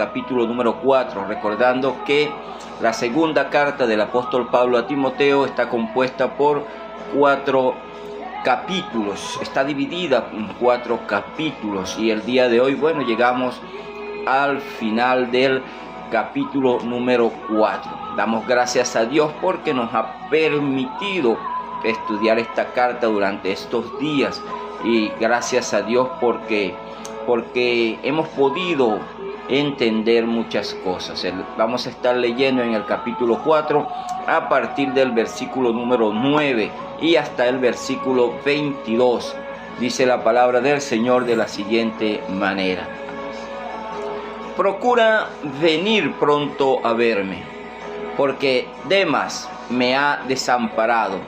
capítulo número 4, recordando que la segunda carta del apóstol Pablo a Timoteo está compuesta por 4 capítulos, está dividida en 4 capítulos, y el día de hoy, bueno, llegamos al final del capítulo número 4. Damos gracias a Dios porque nos ha permitido estudiar esta carta durante estos días, y gracias a Dios porque hemos podido entender muchas cosas. Vamos a estar leyendo en el capítulo 4 a partir del versículo número 9 y hasta el versículo 22. Dice la palabra del Señor de la siguiente manera: procura venir pronto a verme, porque Demas me ha desamparado,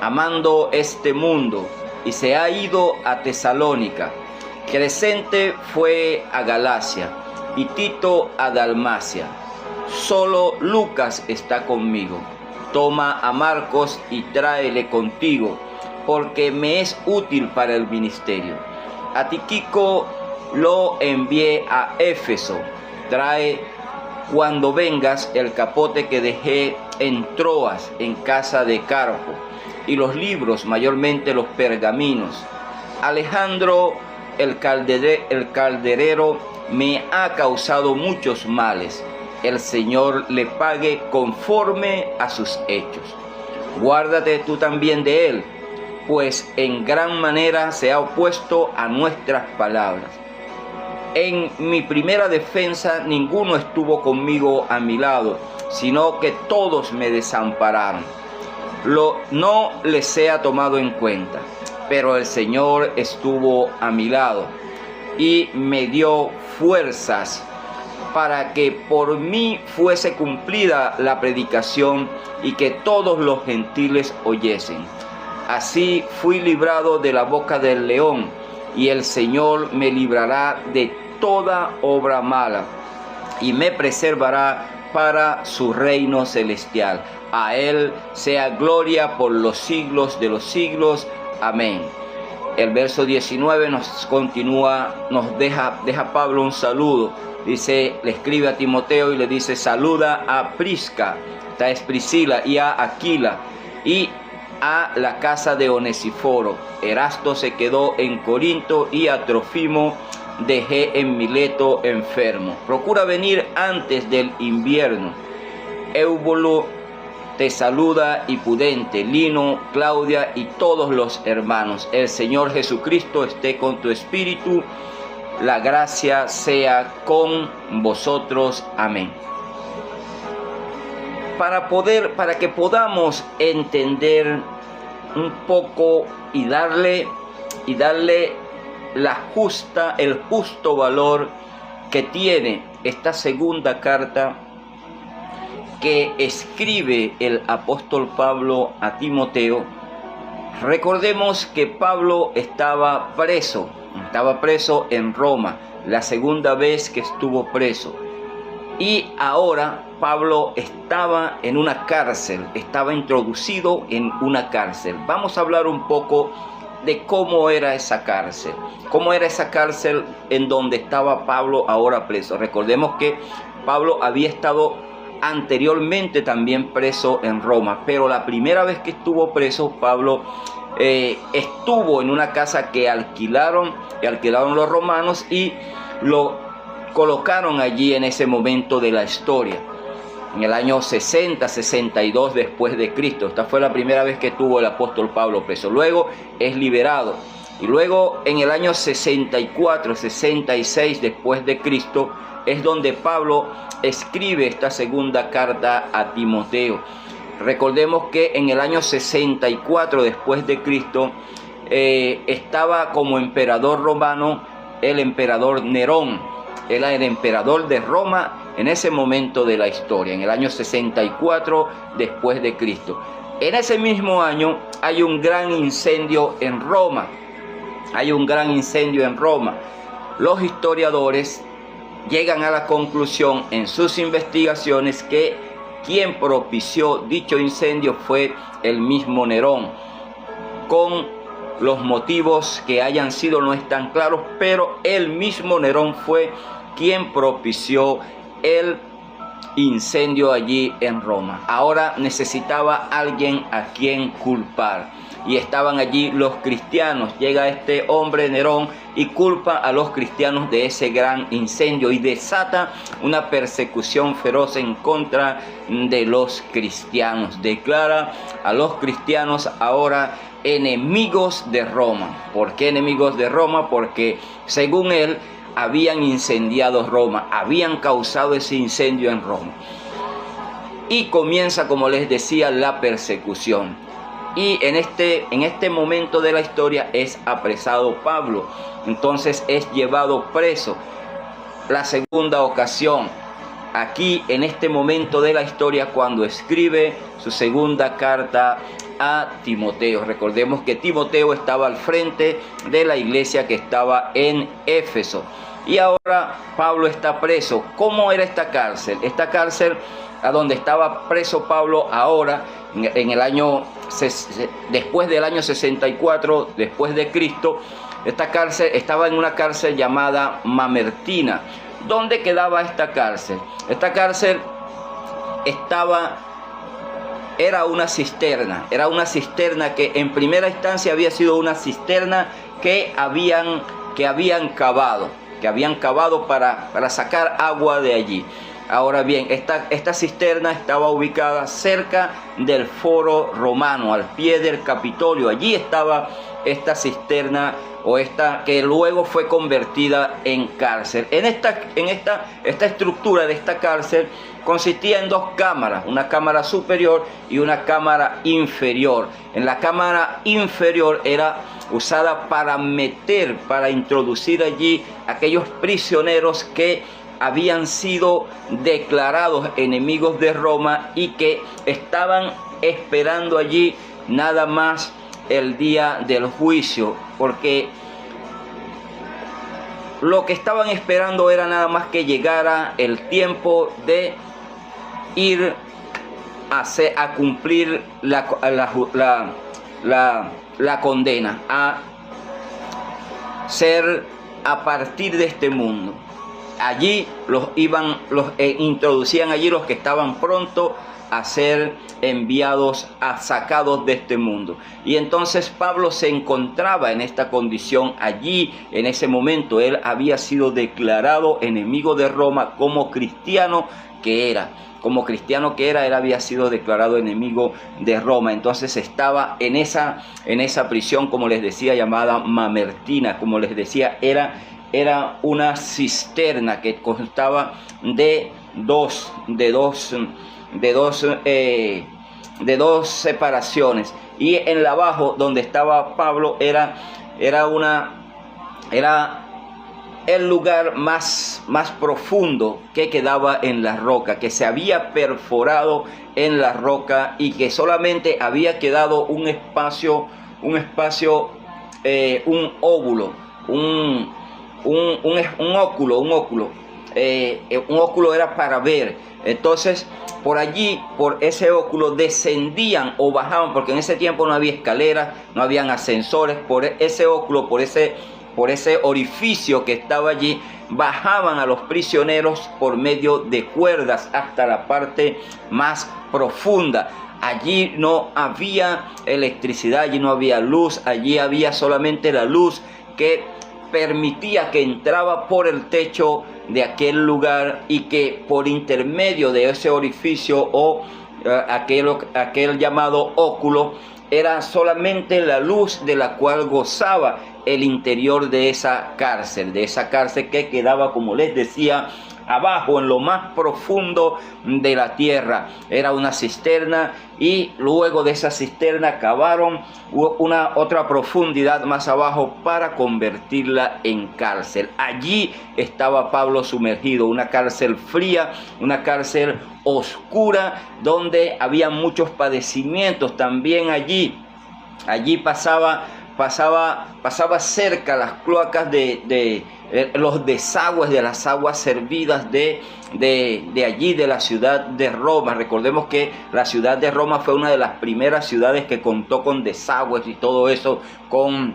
amando este mundo, y se ha ido a Tesalónica. Crescente fue a Galacia, y Tito a Dalmacia. Solo Lucas está conmigo. Toma a Marcos y tráele contigo, porque me es útil para el ministerio. A Tíquico lo envié a Éfeso. Trae cuando vengas el capote que dejé en Troas, en casa de Carpo, y los libros, mayormente los pergaminos. Alejandro el calderero me ha causado muchos males. El Señor le pague conforme a sus hechos. Guárdate tú también de él, pues en gran manera se ha opuesto a nuestras palabras. En mi primera defensa ninguno estuvo conmigo a mi lado, sino que todos me desampararon. No les sea tomado en cuenta, pero el Señor estuvo a mi lado y me dio fuerzas para que por mí fuese cumplida la predicación y que todos los gentiles oyesen. Así fui librado de la boca del león, y el Señor me librará de toda obra mala y me preservará para su reino celestial. A Él sea gloria por los siglos de los siglos. Amén. El verso 19 nos deja Pablo un saludo. Dice, le escribe a Timoteo y le dice: saluda a Prisca, esta es Priscila, y a Aquila, y a la casa de Onesíforo. Erasto se quedó en Corinto, y a Trófimo dejé en Mileto enfermo. Procura venir antes del invierno. Eubolo te saluda, y Pudente, Lino, Claudia y todos los hermanos. El Señor Jesucristo esté con tu espíritu. La gracia sea con vosotros. Amén. Para que podamos entender un poco y darle el justo valor que tiene esta segunda carta que escribe el apóstol Pablo a Timoteo, recordemos que Pablo estaba preso en Roma, la segunda vez que estuvo preso. Y ahora Pablo estaba en una cárcel, estaba introducido en una cárcel. Vamos a hablar un poco de cómo era esa cárcel en donde estaba Pablo ahora preso. Recordemos que Pablo había estado anteriormente también preso en Roma, pero la primera vez que estuvo preso, Pablo estuvo en una casa que alquilaron los romanos, y lo colocaron allí en ese momento de la historia, en el año 62 después de Cristo. Esta fue la primera vez que estuvo el apóstol Pablo preso. Luego es liberado, y luego en el año 66 después de Cristo es donde Pablo escribe esta segunda carta a Timoteo. Recordemos que en el año 64 después de Cristo estaba como emperador romano el emperador Nerón. Él era el emperador de Roma en ese momento de la historia, en el año 64 después de Cristo. En ese mismo año hay un gran incendio en Roma. Los historiadores llegan a la conclusión en sus investigaciones que quien propició dicho incendio fue el mismo Nerón. Con los motivos que hayan sido no están claros, pero el mismo Nerón fue quien propició el incendio allí en Roma. Ahora necesitaba alguien a quien culpar. Y estaban allí los cristianos. Llega este hombre Nerón y culpa a los cristianos de ese gran incendio y desata una persecución feroz en contra de los cristianos. Declara a los cristianos ahora enemigos de Roma. ¿Por qué enemigos de Roma? Porque según él habían incendiado Roma, habían causado ese incendio en Roma. Y comienza, como les decía, la persecución. Y en este momento de la historia es apresado Pablo. Entonces es llevado preso. La segunda ocasión, aquí en este momento de la historia, cuando escribe su segunda carta a Timoteo. Recordemos que Timoteo estaba al frente de la iglesia que estaba en Éfeso. Y ahora Pablo está preso. ¿Cómo era esta cárcel? Esta cárcel a donde estaba preso Pablo ahora, en el año, después del año 64, después de Cristo, esta cárcel estaba en una cárcel llamada Mamertina. ¿Dónde quedaba esta cárcel? Esta cárcel era una cisterna que en primera instancia había sido una cisterna que habían cavado para sacar agua de allí. Ahora bien, esta cisterna estaba ubicada cerca del Foro Romano, al pie del Capitolio. Allí estaba esta cisterna, o esta que luego fue convertida en cárcel. Esta estructura de esta cárcel consistía en dos cámaras, una cámara superior y una cámara inferior. En la cámara inferior era usada para introducir allí aquellos prisioneros que habían sido declarados enemigos de Roma y que estaban esperando allí nada más el día del juicio, porque lo que estaban esperando era nada más que llegara el tiempo de ir a cumplir la condena, a ser a partir de este mundo. Allí introducían allí los que estaban pronto a ser enviados, sacados de este mundo. Y entonces Pablo se encontraba en esta condición allí. En ese momento él había sido declarado enemigo de Roma como cristiano que era. Él había sido declarado enemigo de Roma. Entonces estaba en esa prisión, como les decía, llamada Mamertina. Como les decía, era una cisterna que constaba de dos separaciones, y en la abajo donde estaba Pablo era el lugar más profundo que quedaba en la roca, que se había perforado en la roca y que solamente había quedado un óvulo, un óculo era para ver. Entonces por allí, por ese óculo, descendían o bajaban, porque en ese tiempo no había escaleras, no habían ascensores. Por ese óculo, por ese orificio que estaba allí, bajaban a los prisioneros por medio de cuerdas hasta la parte más profunda. Allí no había electricidad, allí no había luz, allí había solamente la luz que permitía que entraba por el techo de aquel lugar, y que por intermedio de ese orificio o aquel llamado óculo era solamente la luz de la cual gozaba el interior de esa cárcel que quedaba, como les decía, abajo, en lo más profundo de la tierra. Era una cisterna, y luego de esa cisterna cavaron otra profundidad más abajo para convertirla en cárcel. Allí estaba Pablo sumergido, una cárcel fría, una cárcel oscura, donde había muchos padecimientos. También allí pasaba cerca las cloacas de los desagües de las aguas servidas de allí, de la ciudad de Roma. Recordemos que la ciudad de Roma fue una de las primeras ciudades que contó con desagües y todo eso, con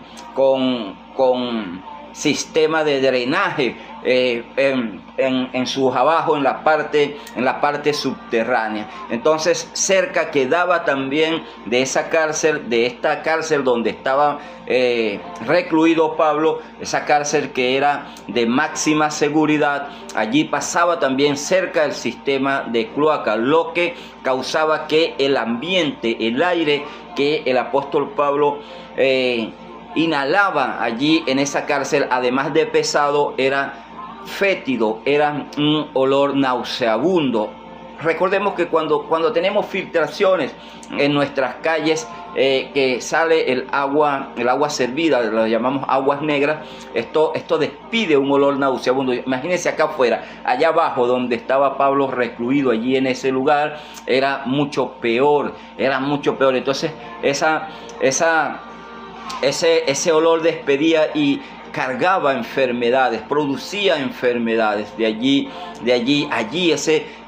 sistema de drenaje en sus abajo, en la parte subterránea. Entonces cerca quedaba también de esa cárcel, de esta cárcel donde estaba recluido Pablo, esa cárcel que era de máxima seguridad. Allí pasaba también cerca el sistema de cloaca, lo que causaba que el ambiente, el aire que el apóstol Pablo inhalaba allí en esa cárcel, además de pesado, era fétido, era un olor nauseabundo. Recordemos que cuando tenemos filtraciones en nuestras calles, que sale el agua servida, lo llamamos aguas negras, esto despide un olor nauseabundo. Imagínense acá afuera, allá abajo donde estaba Pablo recluido, allí en ese lugar, era mucho peor. Entonces ese olor despedía y cargaba enfermedades, producía enfermedades. Allí,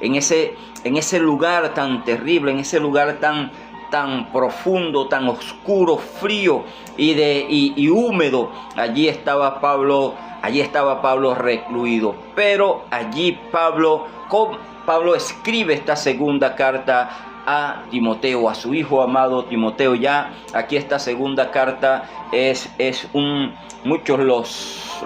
en ese lugar tan terrible, en ese lugar tan profundo, tan oscuro, frío y húmedo, allí estaba Pablo recluido. Pero allí Pablo escribe esta segunda carta a Timoteo, a su hijo amado Timoteo. Ya aquí esta segunda carta muchos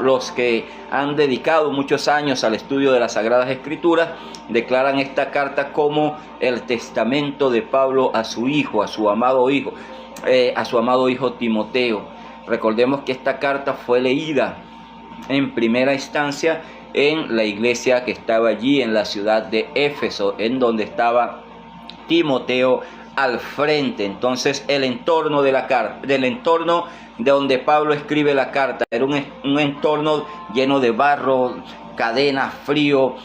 los que han dedicado muchos años al estudio de las Sagradas Escrituras declaran esta carta como el testamento de Pablo a su hijo, a su amado hijo Timoteo. Recordemos que esta carta fue leída en primera instancia en la iglesia que estaba allí en la ciudad de Éfeso, en donde estaba Timoteo al frente. Entonces el entorno de la carta, del entorno de donde Pablo escribe la carta, era un entorno lleno de barro, cadenas, frío,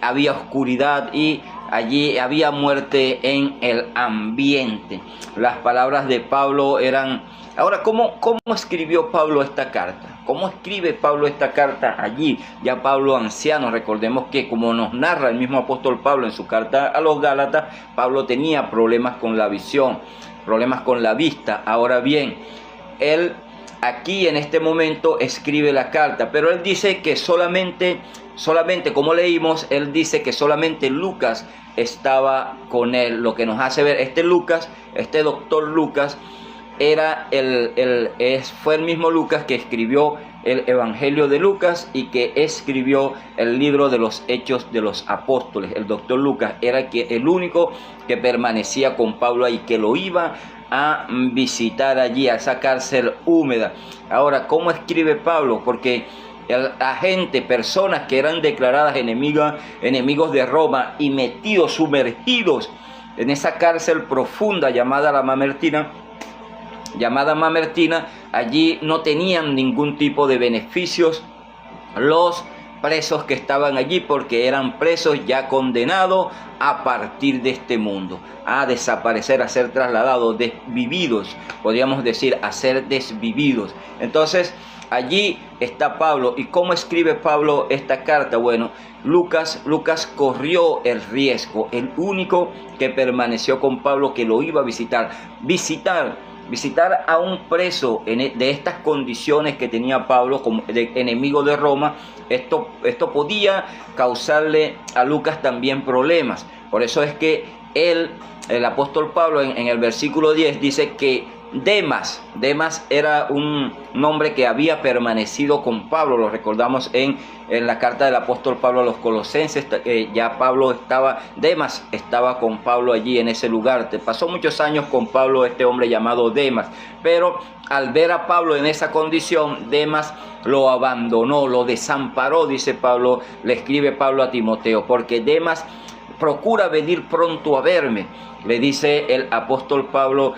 había oscuridad y allí había muerte en el ambiente. Las palabras de Pablo eran... Ahora, ¿cómo escribió Pablo esta carta? ¿Cómo escribe Pablo esta carta allí? Ya Pablo anciano, recordemos que como nos narra el mismo apóstol Pablo en su carta a los Gálatas, Pablo tenía problemas con la visión, problemas con la vista. Ahora bien, él aquí en este momento escribe la carta, pero él dice que solamente como leímos, él dice que solamente Lucas estaba con él, lo que nos hace ver, este doctor Lucas, fue el mismo Lucas que escribió el Evangelio de Lucas y que escribió el libro de los Hechos de los Apóstoles. El doctor Lucas era el único que permanecía con Pablo ahí, que lo iba a visitar allí, a esa cárcel húmeda. Ahora, ¿cómo escribe Pablo? Porque personas que eran declaradas enemigos de Roma y sumergidos en esa cárcel profunda llamada Mamertina, allí no tenían ningún tipo de beneficios los presos que estaban allí, porque eran presos ya condenados a partir de este mundo, a desaparecer, a ser trasladados, desvividos, podríamos decir, a ser desvividos. Entonces allí está Pablo. ¿Y cómo escribe Pablo esta carta? Bueno, Lucas corrió el riesgo, el único que permaneció con Pablo, que lo iba a visitar a un preso de estas condiciones que tenía Pablo, como de enemigo de Roma. Esto podía causarle a Lucas también problemas. Por eso es que el apóstol Pablo en el versículo 10 dice que Demas era un nombre que había permanecido con Pablo. Lo recordamos en la carta del apóstol Pablo a los Colosenses. Demas estaba con Pablo allí en ese lugar. Pasó muchos años con Pablo este hombre llamado Demas, pero al ver a Pablo en esa condición, Demas lo abandonó, lo desamparó, dice Pablo, le escribe Pablo a Timoteo, porque Demas procura venir pronto a verme, le dice el apóstol Pablo,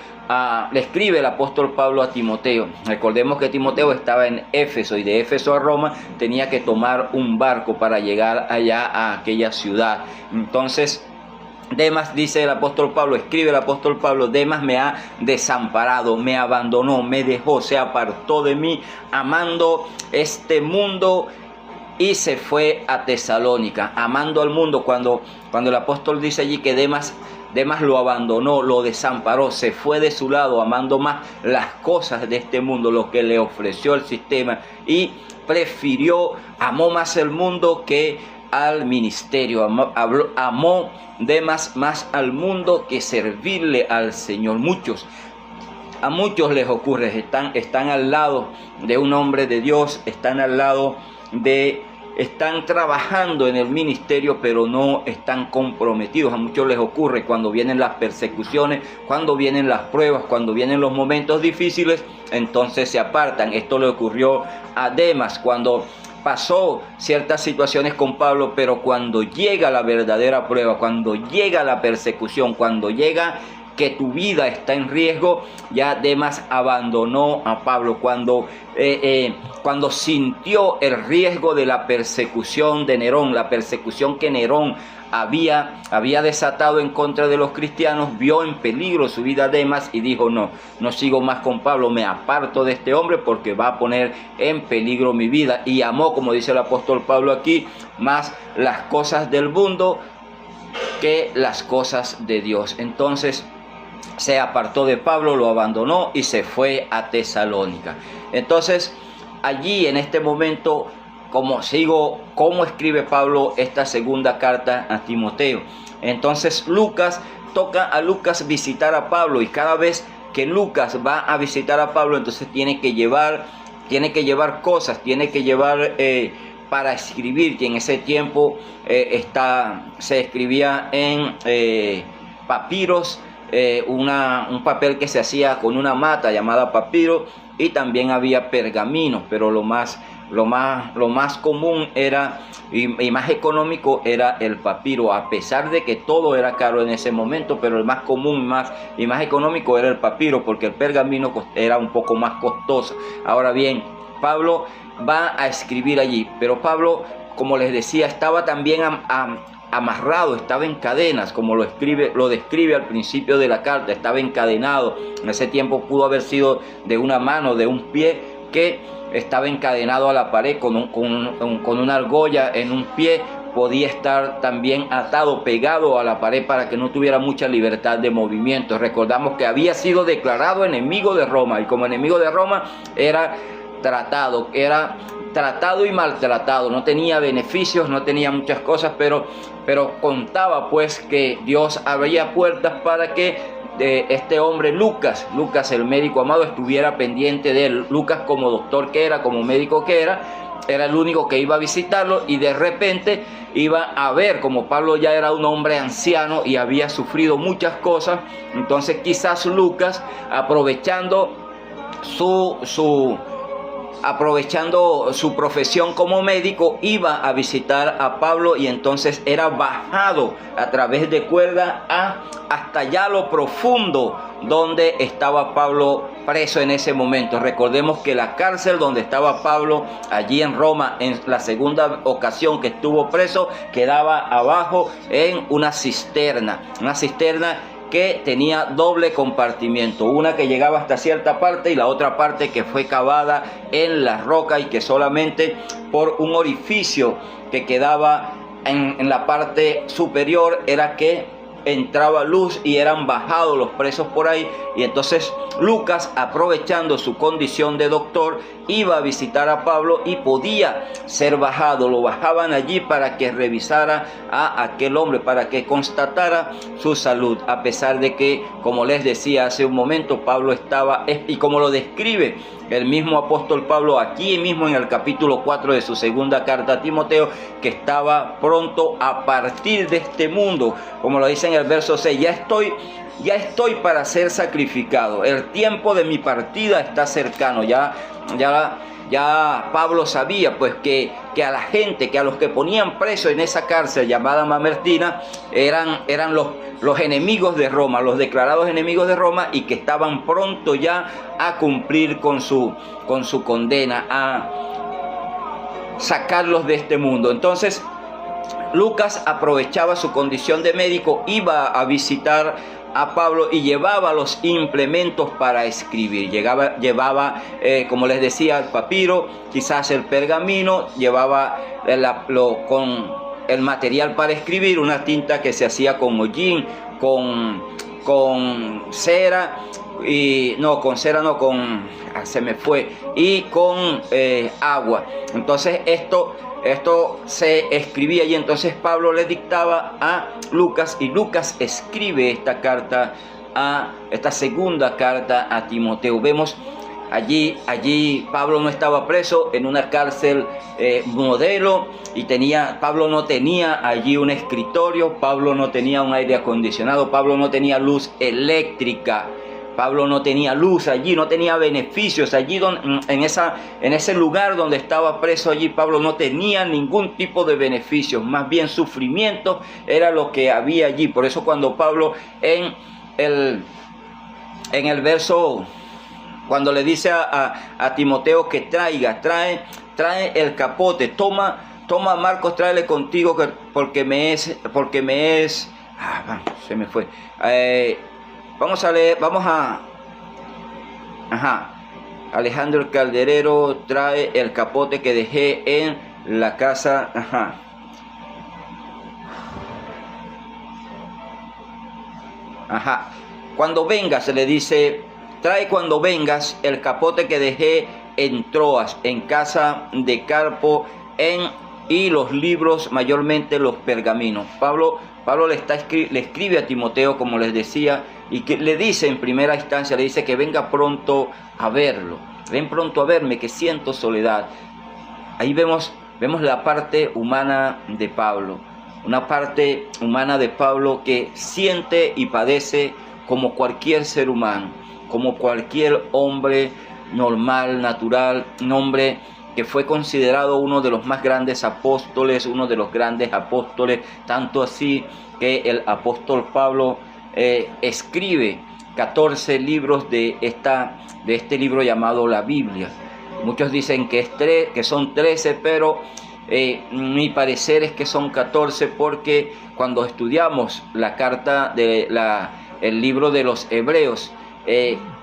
le escribe el apóstol Pablo a Timoteo. Recordemos que Timoteo estaba en Éfeso y de Éfeso a Roma tenía que tomar un barco para llegar allá a aquella ciudad. Entonces Demas, dice el apóstol Pablo, escribe el apóstol Pablo, Demas me ha desamparado, me abandonó, me dejó, se apartó de mí, amando este mundo, y se fue a Tesalónica, amando al mundo. Cuando el apóstol dice allí que Demas Demas lo abandonó, lo desamparó, se fue de su lado, amando más las cosas de este mundo, lo que le ofreció el sistema, y amó más el mundo que al ministerio. Amó Demas más al mundo que servirle al Señor. A muchos les ocurre, están al lado de un hombre de Dios, están trabajando en el ministerio, pero no están comprometidos. A muchos les ocurre cuando vienen las persecuciones, cuando vienen las pruebas, cuando vienen los momentos difíciles, entonces se apartan. Esto le ocurrió a Demas cuando pasó ciertas situaciones con Pablo, pero cuando llega la verdadera prueba, cuando llega la persecución, cuando llega que tu vida está en riesgo, ya Demas abandonó a Pablo. Cuando sintió el riesgo de la persecución de Nerón, la persecución que Nerón había desatado en contra de los cristianos, vio en peligro su vida Demas y dijo: no sigo más con Pablo, me aparto de este hombre porque va a poner en peligro mi vida. Y amó, como dice el apóstol Pablo aquí, más las cosas del mundo que las cosas de Dios. Entonces se apartó de Pablo, lo abandonó y se fue a Tesalónica. Entonces allí, en este momento, cómo escribe Pablo esta segunda carta a Timoteo. Entonces toca a Lucas visitar a Pablo, y cada vez que Lucas va a visitar a Pablo, entonces tiene que llevar cosas, para escribir, que en ese tiempo se escribía en papiros, un papel que se hacía con una mata llamada papiro, y también había pergaminos, pero lo más común era y más económico era el papiro, a pesar de que todo era caro en ese momento, pero el más común y más económico era el papiro, porque el pergamino era un poco más costoso. Ahora bien, Pablo va a escribir allí, pero Pablo, como les decía, estaba también amarrado, estaba en cadenas, como lo describe al principio de la carta. Estaba encadenado. En ese tiempo pudo haber sido de una mano, de un pie, que estaba encadenado a la pared con una argolla en un pie. Podía estar también atado, pegado a la pared, para que no tuviera mucha libertad de movimiento. Recordamos que había sido declarado enemigo de Roma, y como enemigo de Roma era tratado y maltratado. No tenía beneficios, no tenía muchas cosas, pero contaba pues que Dios abría puertas para que este hombre Lucas, el médico amado, estuviera pendiente de él. Lucas, como doctor que era, como médico que era el único que iba a visitarlo, y de repente iba a ver, como Pablo ya era un hombre anciano y había sufrido muchas cosas, entonces quizás Lucas, aprovechando su profesión como médico, iba a visitar a Pablo, y entonces era bajado a través de cuerda hasta allá lo profundo donde estaba Pablo preso en ese momento. Recordemos que la cárcel donde estaba Pablo allí en Roma, en la segunda ocasión que estuvo preso, quedaba abajo en una cisterna que tenía doble compartimiento, una que llegaba hasta cierta parte y la otra parte que fue cavada en la roca, y que solamente por un orificio que quedaba en la parte superior era que entraba luz, y eran bajados los presos por ahí. Y entonces Lucas, aprovechando su condición de doctor, iba a visitar a Pablo y podía ser bajado. Lo bajaban allí para que revisara a aquel hombre, para que constatara su salud, a pesar de que, como les decía hace un momento, Pablo estaba, y como lo describe el mismo apóstol Pablo aquí mismo en el capítulo 4 de su segunda carta a Timoteo, que estaba pronto a partir de este mundo, como lo dice en el verso 6, ya estoy para ser sacrificado, el tiempo de mi partida está cercano. Ya Pablo sabía pues que a la gente, que a los que ponían preso en esa cárcel llamada Mamertina, eran los enemigos de Roma, los declarados enemigos de Roma, y que estaban pronto ya a cumplir con su condena, a sacarlos de este mundo. Entonces Lucas aprovechaba su condición de médico, iba a visitar a Pablo y llevaba los implementos para escribir. Llevaba como les decía, el papiro, quizás el pergamino, llevaba el material para escribir, una tinta que se hacía con hollín, con cera, y no, con cera no, se me fue, y con agua. Entonces esto se escribía y entonces Pablo le dictaba a Lucas, y Lucas escribe esta segunda carta a Timoteo. Vemos allí Pablo no estaba preso en una cárcel modelo, y Pablo no tenía allí un escritorio, Pablo no tenía un aire acondicionado, Pablo no tenía luz eléctrica, Pablo no tenía luz allí, no tenía beneficios allí en ese lugar donde estaba preso. Allí Pablo no tenía ningún tipo de beneficios, más bien sufrimiento era lo que había allí. Por eso cuando Pablo en el verso, cuando le dice a Timoteo que trae el capote, toma Marcos, tráele contigo, porque me es, se me fue. Vamos a leer, Alejandro el Calderero, trae el capote que dejé en la casa. Cuando vengas, le dice, trae cuando vengas el capote que dejé en Troas, en casa de Carpo, y los libros, mayormente los pergaminos. Pablo le escribe a Timoteo, como les decía, y que le dice en primera instancia, le dice que venga pronto a verlo. Ven pronto a verme, que siento soledad. Ahí vemos la parte humana de Pablo. Una parte humana de Pablo que siente y padece como cualquier ser humano, como cualquier hombre normal, natural, un hombre que fue considerado uno de los más grandes apóstoles, tanto así que el apóstol Pablo escribe 14 libros de este libro llamado la Biblia. Muchos dicen que son 13, pero mi parecer es que son 14, porque cuando estudiamos la carta el libro de los Hebreos,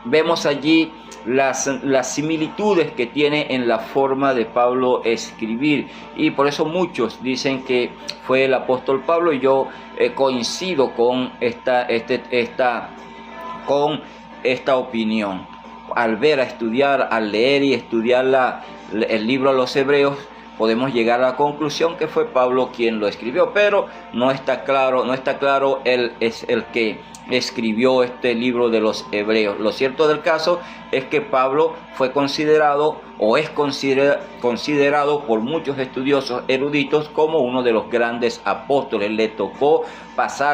vemos allí las similitudes que tiene en la forma de Pablo escribir, y por eso muchos dicen que fue el apóstol Pablo, y yo coincido con esta opinión. Al leer y estudiar el libro de los Hebreos, podemos llegar a la conclusión que fue Pablo quien lo escribió, pero no está claro él es el que escribió este libro de los Hebreos. Lo cierto del caso es que Pablo fue considerado por muchos estudiosos eruditos como uno de los grandes apóstoles. Le tocó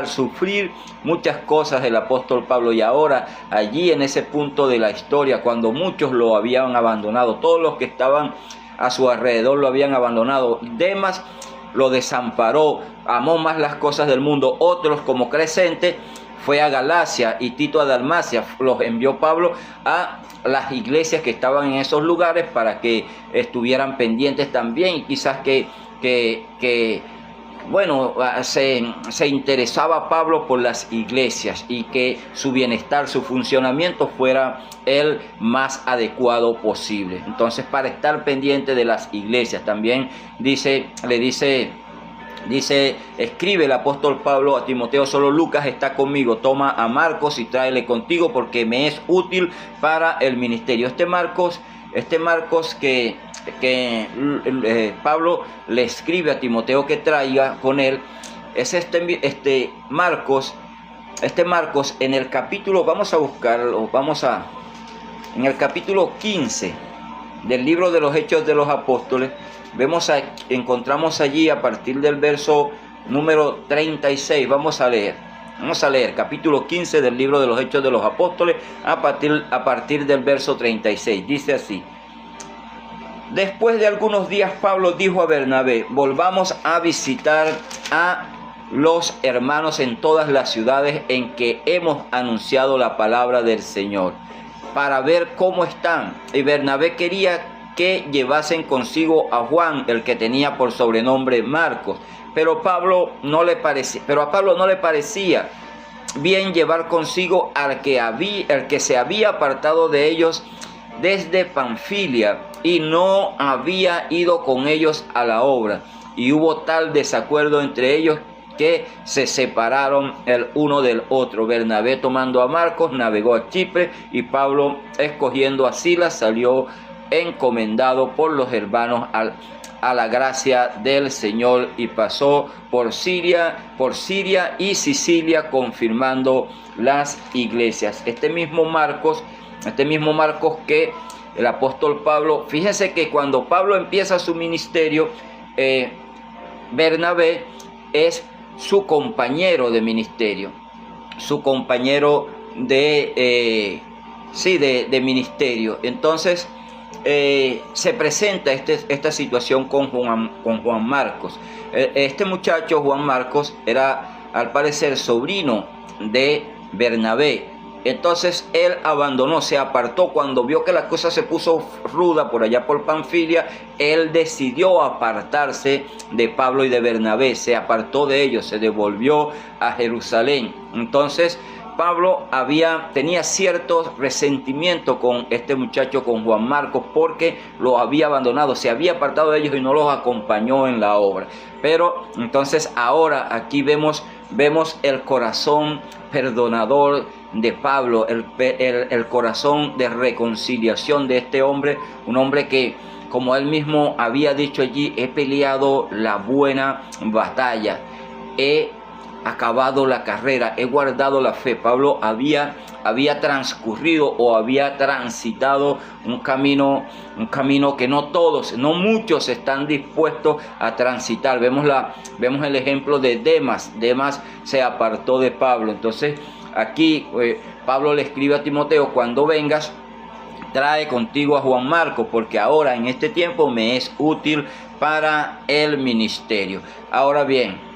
sufrir muchas cosas el apóstol Pablo, y ahora allí en ese punto de la historia, cuando muchos lo habían abandonado, todos los que estaban a su alrededor lo habían abandonado, Demas lo desamparó, amó más las cosas del mundo, otros como Crescente fue a Galacia y Tito a Dalmacia, los envió Pablo a las iglesias que estaban en esos lugares para que estuvieran pendientes también, y quizás se interesaba Pablo por las iglesias, y que su bienestar, su funcionamiento fuera el más adecuado posible. Entonces, para estar pendiente de las iglesias, también escribe el apóstol Pablo a Timoteo: solo Lucas está conmigo, toma a Marcos y tráele contigo, porque me es útil para el ministerio. Este Marcos que Pablo le escribe a Timoteo que traiga con él, es este Marcos en el capítulo, vamos a buscarlo, en el capítulo 15 del libro de los Hechos de los Apóstoles, encontramos allí a partir del verso número 36, vamos a leer capítulo 15 del libro de los Hechos de los Apóstoles a partir del verso 36, dice así: después de algunos días, Pablo dijo a Bernabé: volvamos a visitar a los hermanos en todas las ciudades en que hemos anunciado la palabra del Señor, para ver cómo están. Y Bernabé quería que llevasen consigo a Juan, el que tenía por sobrenombre Marcos, pero a Pablo no le parecía bien llevar consigo al que se había apartado de ellos desde Panfilia y no había ido con ellos a la obra. y hubo tal desacuerdo entre ellos que se separaron el uno del otro. Bernabé, tomando a Marcos, navegó a Chipre, y Pablo, escogiendo a Silas, salió encomendado por los hermanos a la gracia del Señor, y pasó por Siria y Sicilia, confirmando las iglesias. Este mismo Marcos que el apóstol Pablo, fíjense que cuando Pablo empieza su ministerio, Bernabé es su compañero de ministerio, su compañero de ministerio. Entonces se presenta esta situación con Juan Marcos. Este muchacho, Juan Marcos, era al parecer sobrino de Bernabé. Entonces él abandonó, se apartó cuando vio que la cosa se puso ruda por allá por Panfilia. Él decidió apartarse de Pablo y de Bernabé, se apartó de ellos, se devolvió a Jerusalén. Entonces Pablo tenía cierto resentimiento con este muchacho, con Juan Marcos, porque lo había abandonado, se había apartado de ellos y no los acompañó en la obra. Pero entonces ahora aquí vemos el corazón perdonador de Pablo, el corazón de reconciliación de este hombre, un hombre que, como él mismo había dicho allí, he peleado la buena batalla, he acabado la carrera, he guardado la fe. Pablo había transcurrido o había transitado un camino que no muchos están dispuestos a transitar. Vemos el ejemplo de Demas. Demas se apartó de Pablo. Entonces aquí Pablo le escribe a Timoteo: cuando vengas, trae contigo a Juan Marcos, porque ahora en este tiempo me es útil para el ministerio. Ahora bien,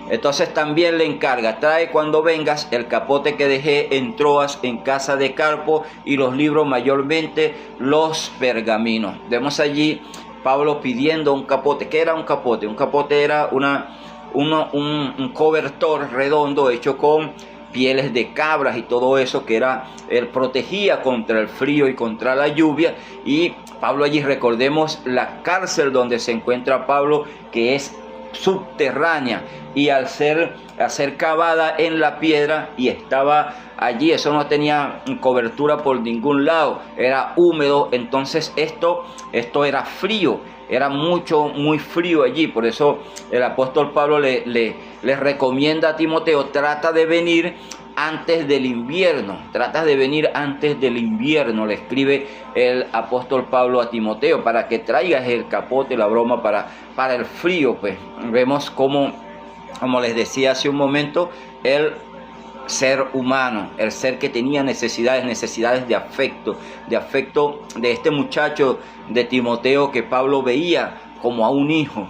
entonces también le encarga: trae cuando vengas el capote que dejé en Troas en casa de Carpo, y los libros, mayormente los pergaminos. Vemos allí Pablo pidiendo un capote. ¿Qué era un capote? Un capote era un cobertor redondo hecho con pieles de cabras y todo eso, que él protegía contra el frío y contra la lluvia. Y Pablo allí, recordemos la cárcel donde se encuentra Pablo, que es subterránea, y al ser cavada en la piedra, y estaba allí, eso no tenía cobertura por ningún lado, era húmedo. Entonces esto era frío, era muy frío allí. Por eso el apóstol Pablo le recomienda a Timoteo: trata de venir antes del invierno, le escribe el apóstol Pablo a Timoteo, para que traigas el capote, la broma para el frío. Pues vemos como les decía hace un momento, el ser humano, el ser que tenía necesidades de afecto de este muchacho de Timoteo, que Pablo veía como a un hijo.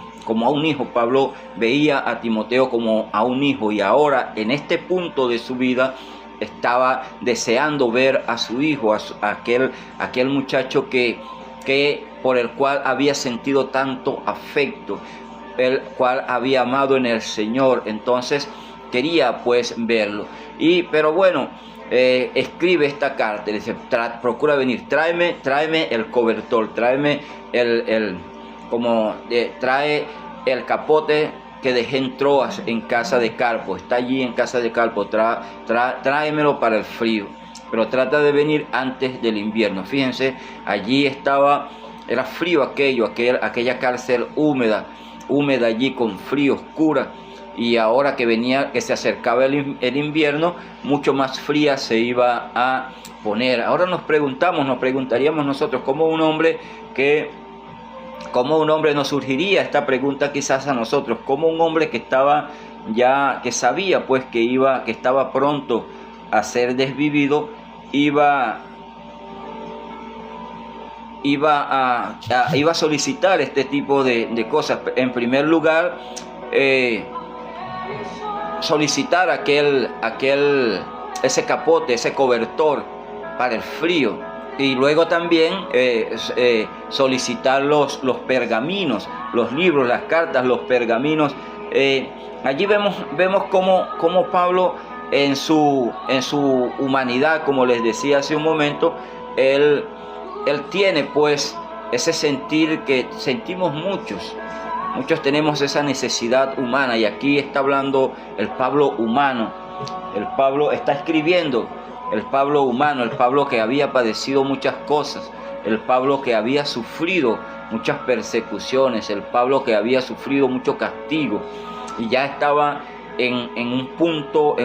Pablo veía a Timoteo como a un hijo, y ahora en este punto de su vida estaba deseando ver a su hijo, aquel muchacho que por el cual había sentido tanto afecto, el cual había amado en el Señor. Entonces quería pues verlo. Pero bueno, escribe esta carta, le dice: procura venir, tráeme el cobertor, tráeme trae el capote que dejé en Troas en casa de Carpo. Está allí en casa de Carpo, tráemelo para el frío, pero trata de venir antes del invierno. Fíjense, allí era frío aquella cárcel húmeda allí, con frío, oscura. Y ahora que se acercaba el invierno, mucho más fría se iba a poner. Ahora nos preguntaríamos nosotros, ¿cómo un hombre nos surgiría esta pregunta quizás a nosotros? ¿Cómo un hombre que sabía pues que estaba pronto a ser desvivido, iba a solicitar este tipo de cosas? En primer lugar, solicitar ese capote, ese cobertor para el frío, y luego también solicitar los pergaminos, los libros, las cartas, los pergaminos. Allí vemos cómo Pablo, en su humanidad, como les decía hace un momento, él tiene pues ese sentir que sentimos Muchos tenemos esa necesidad humana, y aquí está hablando el Pablo humano. El Pablo está escribiendo, el Pablo humano, el Pablo que había padecido muchas cosas, el Pablo que había sufrido muchas persecuciones, el Pablo que había sufrido mucho castigo, y ya estaba en un punto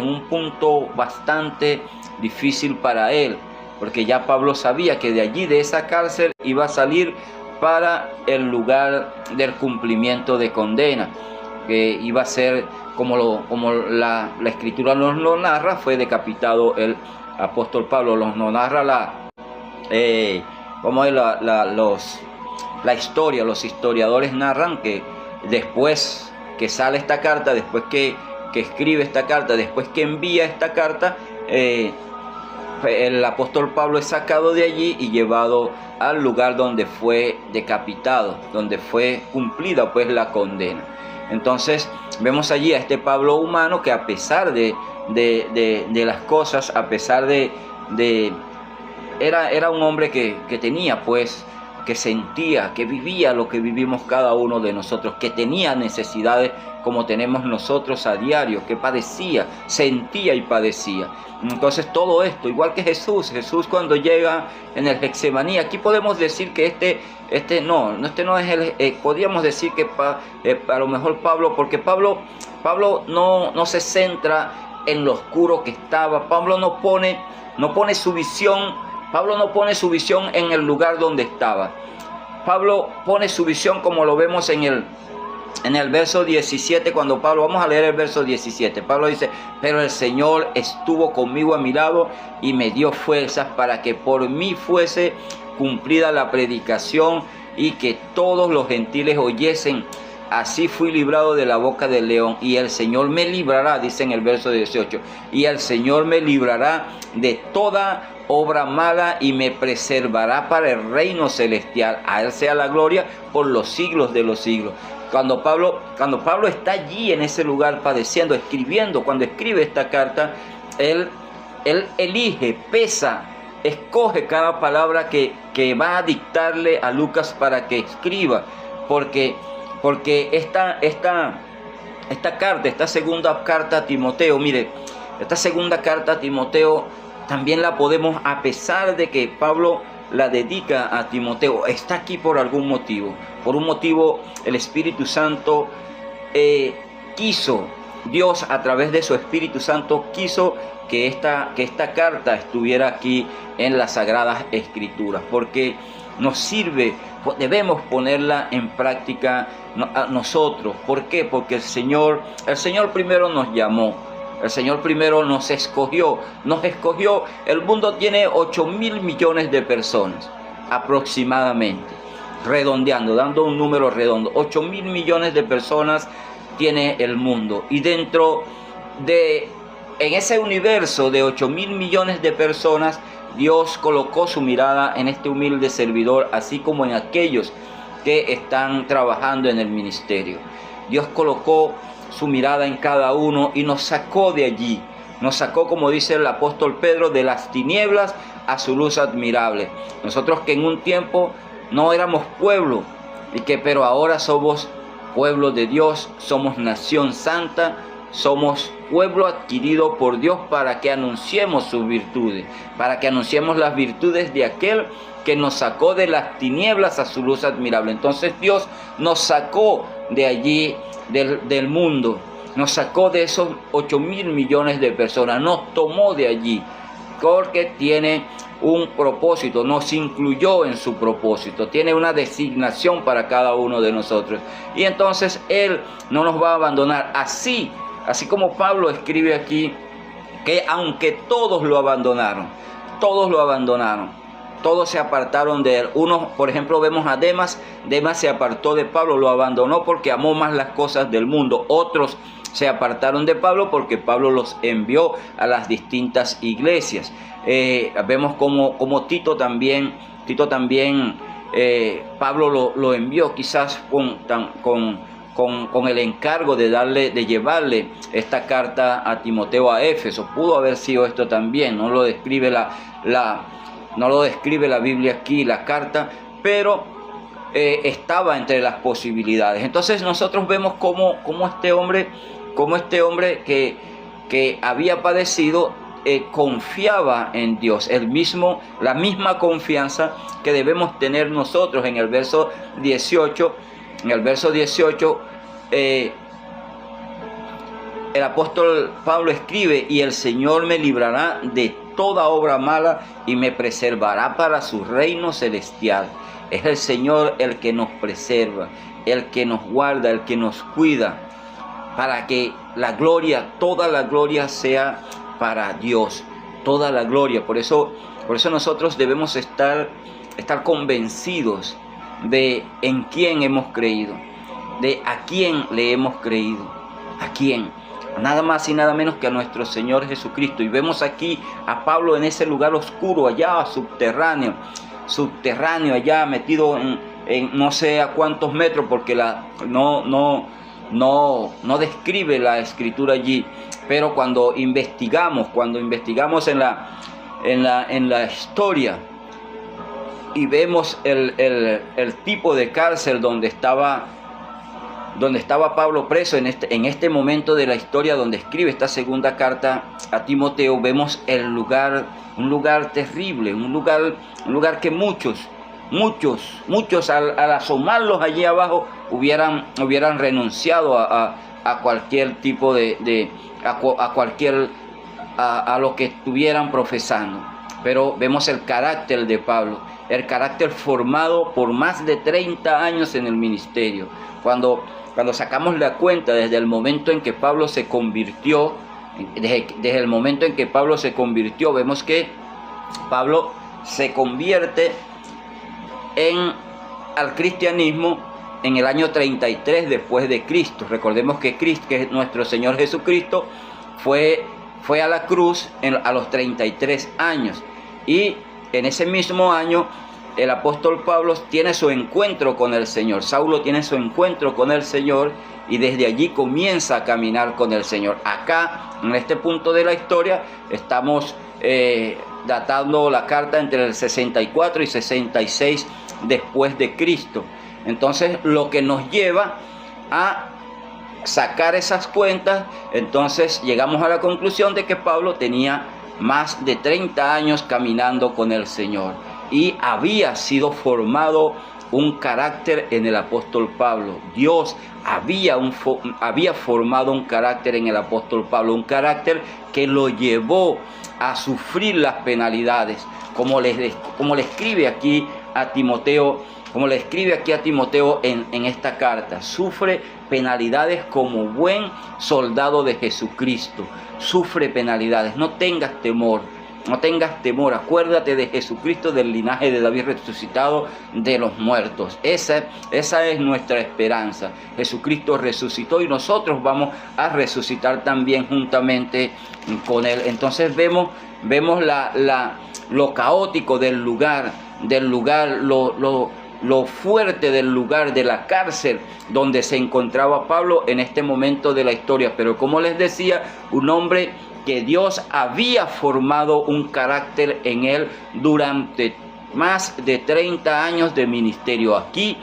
bastante difícil para él, porque ya Pablo sabía que de allí, de esa cárcel, iba a salir para el lugar del cumplimiento de condena, que iba a ser, como la escritura nos lo narra, fue decapitado el apóstol Pablo. Nos narra la historia. Los historiadores narran que después que sale esta carta, después que escribe esta carta, después que envía esta carta, el apóstol Pablo es sacado de allí y llevado al lugar donde fue decapitado, donde fue cumplida pues la condena. Entonces vemos allí a este Pablo humano que, a pesar de las cosas, a pesar era un hombre que tenía pues, que sentía, que vivía lo que vivimos cada uno de nosotros, que tenía necesidades como tenemos nosotros a diario, que padecía, sentía y padecía. Entonces todo esto, igual que Jesús cuando llega en el Getsemaní, aquí podemos decir que podríamos decir que a lo mejor Pablo, porque Pablo no se centra en lo oscuro que estaba. Pablo no pone su visión en el lugar donde estaba. Pablo pone su visión, como lo vemos en el verso 17, cuando Pablo, vamos a leer el verso 17, Pablo dice: pero el Señor estuvo conmigo a mi lado y me dio fuerzas para que por mí fuese cumplida la predicación y que todos los gentiles oyesen. Así fui librado de la boca del león, y el Señor me librará, dice en el verso 18, y el Señor me librará de toda obra mala y me preservará para el reino celestial. A Él sea la gloria por los siglos de los siglos. Cuando Pablo está allí en ese lugar padeciendo, escribiendo, cuando escribe esta carta, él elige, pesa, escoge cada palabra que va a dictarle a Lucas para que escriba, porque esta carta, esta segunda carta a Timoteo, mire, esta segunda carta a Timoteo también la podemos, a pesar de que Pablo la dedica a Timoteo, está aquí por algún motivo. Por un motivo, el Espíritu Santo quiso, Dios a través de su Espíritu Santo quiso que esta carta estuviera aquí en las Sagradas Escrituras, porque nos sirve, debemos ponerla en práctica a nosotros. ¿Por qué? Porque el Señor primero nos llamó, el Señor primero nos escogió. El mundo tiene 8.000 millones de personas, aproximadamente, redondeando, dando un número redondo, 8.000 millones de personas tiene el mundo, y en ese universo de 8.000 millones de personas, Dios colocó su mirada en este humilde servidor, así como en aquellos que están trabajando en el ministerio. Dios colocó su mirada en cada uno y nos sacó de allí. Nos sacó, como dice el apóstol Pedro, de las tinieblas a su luz admirable. Nosotros que en un tiempo no éramos pueblo, pero ahora somos pueblo de Dios, somos nación santa, somos pueblo adquirido por Dios para que anunciemos sus virtudes, para que anunciemos las virtudes de aquel que nos sacó de las tinieblas a su luz admirable. Entonces Dios nos sacó de allí, del mundo, nos sacó de esos 8.000 millones de personas, nos tomó de allí, porque tiene un propósito, nos incluyó en su propósito, tiene una designación para cada uno de nosotros, y entonces Él no nos va a abandonar. Así como Pablo escribe aquí, que aunque todos lo abandonaron, todos se apartaron de él. Uno, por ejemplo, vemos a Demas se apartó de Pablo, lo abandonó porque amó más las cosas del mundo. Otros se apartaron de Pablo porque Pablo los envió a las distintas iglesias. Vemos como Tito también Pablo lo envió, quizás con el encargo de llevarle esta carta a Timoteo a Éfeso. Pudo haber sido esto también, no lo describe la Biblia aquí, la carta, pero estaba entre las posibilidades. Entonces nosotros vemos cómo este hombre que había padecido confiaba en Dios, la misma confianza que debemos tener nosotros. En el verso 18, el apóstol Pablo escribe: y el Señor me librará de toda obra mala y me preservará para su reino celestial. Es el Señor el que nos preserva, el que nos guarda, el que nos cuida, para que la gloria, toda la gloria sea para Dios, toda la gloria. Por eso nosotros debemos estar convencidos de en quién hemos creído, de a quién le hemos creído, a quién. Nada más y nada menos que a nuestro Señor Jesucristo. Y vemos aquí a Pablo en ese lugar oscuro, allá subterráneo allá metido en no sé a cuántos metros, porque no describe la escritura allí. Pero cuando investigamos en la historia y vemos el tipo de cárcel donde estaba Pablo preso en este momento de la historia donde escribe esta segunda carta a Timoteo, vemos un lugar terrible, un lugar que muchos al asomarlos allí abajo hubieran renunciado a cualquier tipo a lo que estuvieran profesando. Pero vemos el carácter de Pablo, el carácter formado por más de 30 años en el ministerio. Cuando sacamos la cuenta desde el momento en que Pablo se convirtió, vemos que Pablo se convierte al cristianismo en el año 33 después de Cristo. Recordemos que nuestro Señor Jesucristo, fue a la cruz a los 33 años. Y en ese mismo año el apóstol Pablo tiene su encuentro con el Señor. Saulo tiene su encuentro con el Señor y desde allí comienza a caminar con el Señor. Acá, en este punto de la historia, estamos datando la carta entre el 64 y 66 después de Cristo. Entonces, lo que nos lleva a sacar esas cuentas, entonces llegamos a la conclusión de que Pablo tenía más de 30 años caminando con el Señor. Y había sido formado un carácter en el apóstol Pablo. Dios había formado un carácter en el apóstol Pablo, un carácter que lo llevó a sufrir las penalidades, como le escribe aquí a Timoteo, en esta carta. Sufre penalidades como buen soldado de Jesucristo. Sufre penalidades. No tengas temor. Acuérdate de Jesucristo, del linaje de David resucitado de los muertos. Esa es nuestra esperanza. Jesucristo resucitó y nosotros vamos a resucitar también juntamente con Él. Entonces vemos lo caótico del lugar, lo fuerte del lugar, de la cárcel donde se encontraba Pablo en este momento de la historia. Pero como les decía, un hombre que Dios había formado un carácter en él durante más de 30 años de ministerio. Aquí,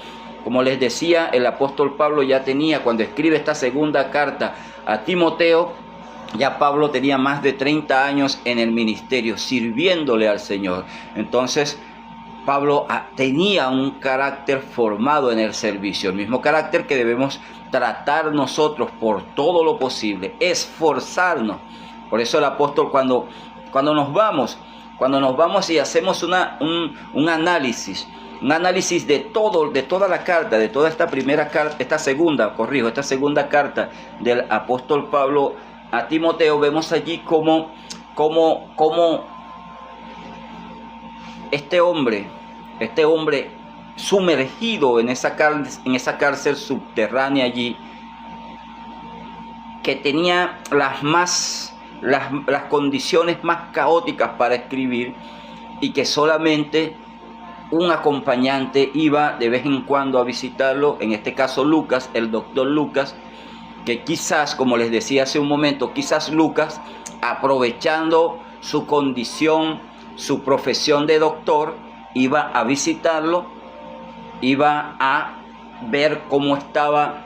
como les decía, el apóstol Pablo ya tenía, cuando escribe esta segunda carta a Timoteo, ya Pablo tenía más de 30 años en el ministerio, sirviéndole al Señor. Entonces, Pablo tenía un carácter formado en el servicio, el mismo carácter que debemos tratar nosotros por todo lo posible, esforzarnos. Por eso el apóstol cuando nos vamos y hacemos un análisis de toda la carta, de toda esta segunda carta del apóstol Pablo a Timoteo, vemos allí cómo este hombre sumergido en esa cárcel subterránea allí, que tenía las condiciones más caóticas para escribir, y que solamente un acompañante iba de vez en cuando a visitarlo, en este caso Lucas, el doctor Lucas, que quizás, como les decía hace un momento, quizás Lucas, aprovechando su condición, su profesión de doctor, iba a visitarlo iba a ver cómo estaba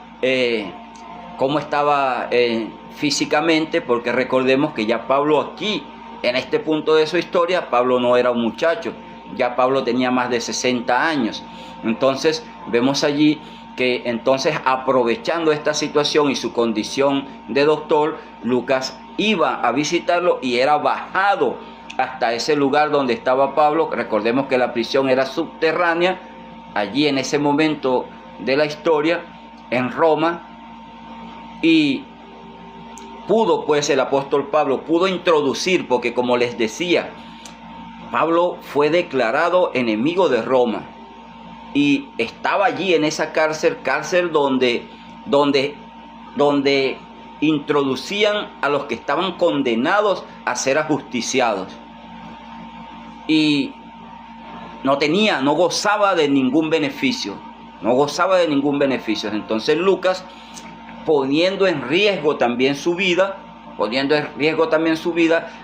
físicamente, porque recordemos que ya Pablo aquí, en este punto de su historia, Pablo no era un muchacho, ya Pablo tenía más de 60 años. Entonces vemos allí que entonces, aprovechando esta situación y su condición de doctor, Lucas iba a visitarlo y era bajado hasta ese lugar donde estaba Pablo. Recordemos que la prisión era subterránea, allí en ese momento de la historia, en Roma, y pudo pues el apóstol Pablo, pudo introducir, porque como les decía, Pablo fue declarado enemigo de Roma y estaba allí en esa cárcel donde introducían a los que estaban condenados a ser ajusticiados, y no gozaba de ningún beneficio, Entonces Lucas, poniendo en riesgo también su vida,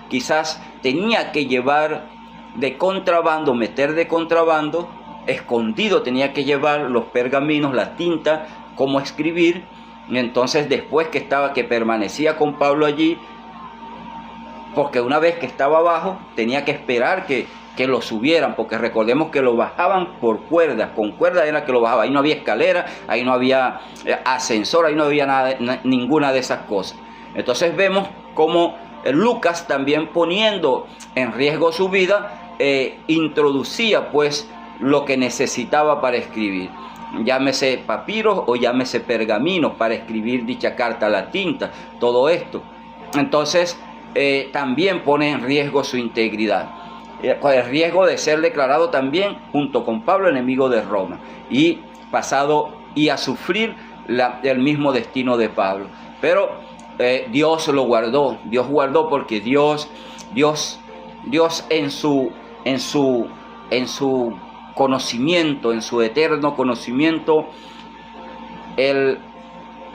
quizás tenía que llevar de contrabando, escondido, tenía que llevar los pergaminos, la tinta, cómo escribir. Y entonces, después que permanecía con Pablo allí, porque una vez que estaba abajo, tenía que esperar que lo subieran, porque recordemos que lo bajaban por cuerdas, con cuerdas era que lo bajaba. Ahí no había escalera, ahí no había ascensor, ahí no había ninguna de esas cosas. Entonces vemos cómo Lucas, también poniendo en riesgo su vida, introducía pues lo que necesitaba para escribir, llámese papiros o llámese pergaminos para escribir dicha carta, la tinta, todo esto. Entonces también pone en riesgo su integridad, con el riesgo de ser declarado también junto con Pablo enemigo de Roma y a sufrir el mismo destino de Pablo. Pero Dios lo guardó, porque Dios en su conocimiento, en su eterno conocimiento, Él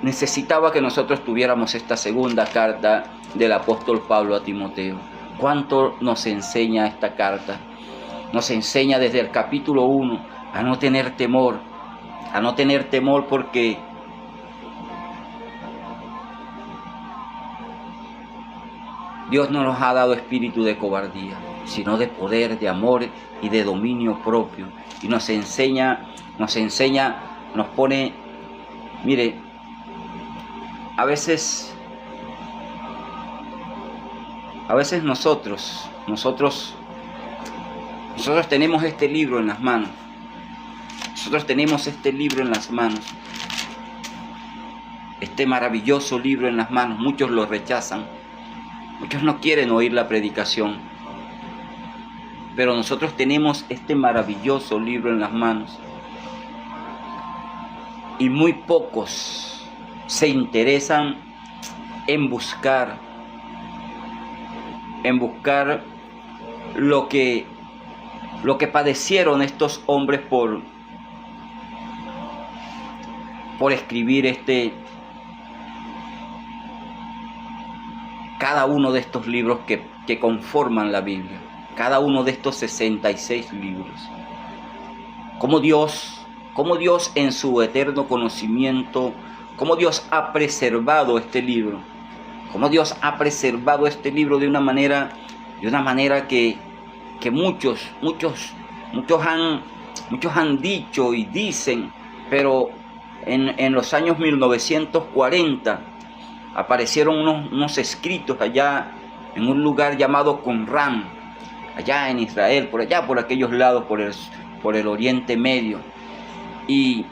necesitaba que nosotros tuviéramos esta segunda carta del apóstol Pablo a Timoteo. ¿Cuánto nos enseña esta carta? Nos enseña desde el capítulo 1 a no tener temor, porque Dios no nos ha dado espíritu de cobardía, sino de poder, de amor y de dominio propio. Y nos pone, mire, a veces nosotros tenemos este libro en las manos. Este maravilloso libro en las manos. Muchos lo rechazan. Muchos no quieren oír la predicación. Pero nosotros tenemos este maravilloso libro en las manos. Y muy pocos se interesan en buscar lo que padecieron estos hombres por escribir cada uno de estos libros que conforman la Biblia, cada uno de estos 66 libros. Cómo Dios en su eterno conocimiento, cómo Dios ha preservado este libro, de una manera que muchos han dicho y dicen, pero en los años 1940 aparecieron unos escritos allá en un lugar llamado Qumran, allá en Israel, por aquellos lados, por el Oriente Medio, y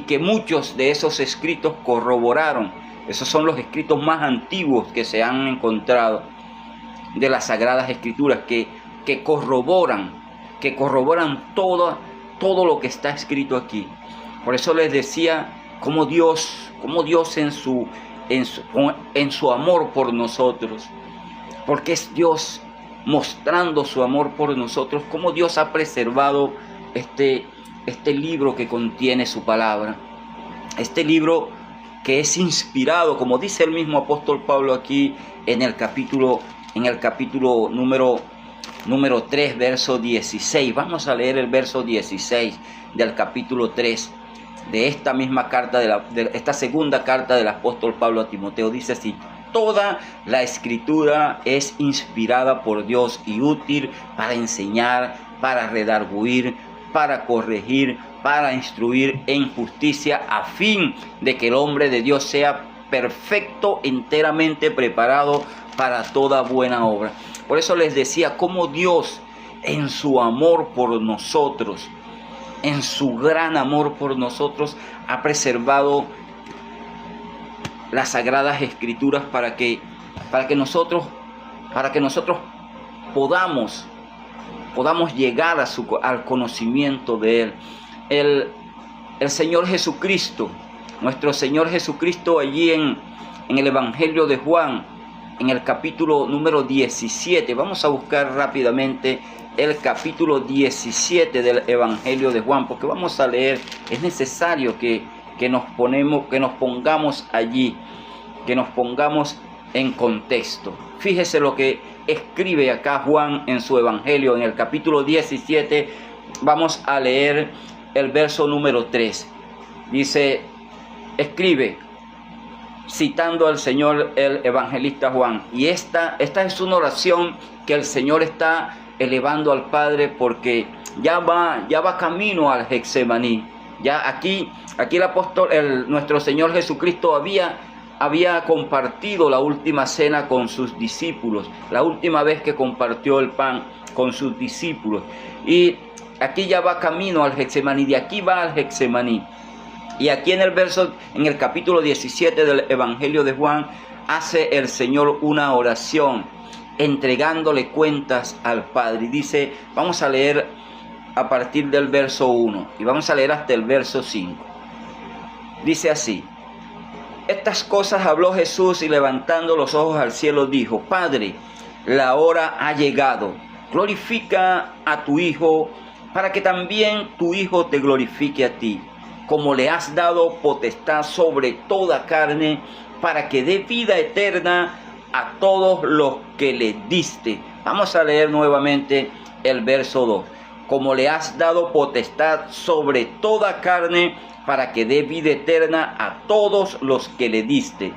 que muchos de esos escritos corroboraron. Esos son los escritos más antiguos que se han encontrado de las Sagradas Escrituras, que corroboran todo lo que está escrito aquí. Por eso les decía cómo Dios en su amor por nosotros, porque es Dios mostrando su amor por nosotros, cómo Dios ha preservado este libro que contiene su palabra, este libro que es inspirado, como dice el mismo apóstol Pablo aquí en el capítulo número 3, verso 16. Vamos a leer el verso 16 del capítulo 3 de esta misma carta, de esta segunda carta del apóstol Pablo a Timoteo. Dice así: toda la escritura es inspirada por Dios y útil para enseñar, para redarguir, para corregir, para instruir en justicia, a fin de que el hombre de Dios sea perfecto, enteramente preparado para toda buena obra. Por eso les decía cómo Dios, en su amor por nosotros, en su gran amor por nosotros, ha preservado las sagradas escrituras para que nosotros podamos llegar al conocimiento de Él. El Señor Jesucristo, nuestro Señor Jesucristo, allí en el Evangelio de Juan, en el capítulo número 17, vamos a buscar rápidamente el capítulo 17 del Evangelio de Juan, porque vamos a leer, es necesario que nos pongamos allí, que nos pongamos en contexto. Fíjese lo que escribe acá Juan en su Evangelio, en el capítulo 17, vamos a leer el verso número 3. Dice, escribe, citando al Señor, el evangelista Juan, y esta es una oración que el Señor está elevando al Padre, porque ya va camino al Getsemaní. Ya aquí el apóstol, nuestro Señor Jesucristo había compartido la última cena con sus discípulos, la última vez que compartió el pan con sus discípulos, y aquí ya va camino al Getsemaní, de aquí va al Getsemaní. Y aquí en el capítulo 17 del Evangelio de Juan, hace el Señor una oración, entregándole cuentas al Padre. Y dice, vamos a leer a partir del verso 1 y vamos a leer hasta el verso 5. Dice así: estas cosas habló Jesús, y levantando los ojos al cielo dijo: Padre, la hora ha llegado, glorifica a tu Hijo, para que también tu Hijo te glorifique a ti, como le has dado potestad sobre toda carne, para que dé vida eterna a todos los que le diste. Vamos a leer nuevamente el verso 2. Como le has dado potestad sobre toda carne, para que dé vida eterna a todos los que le diste.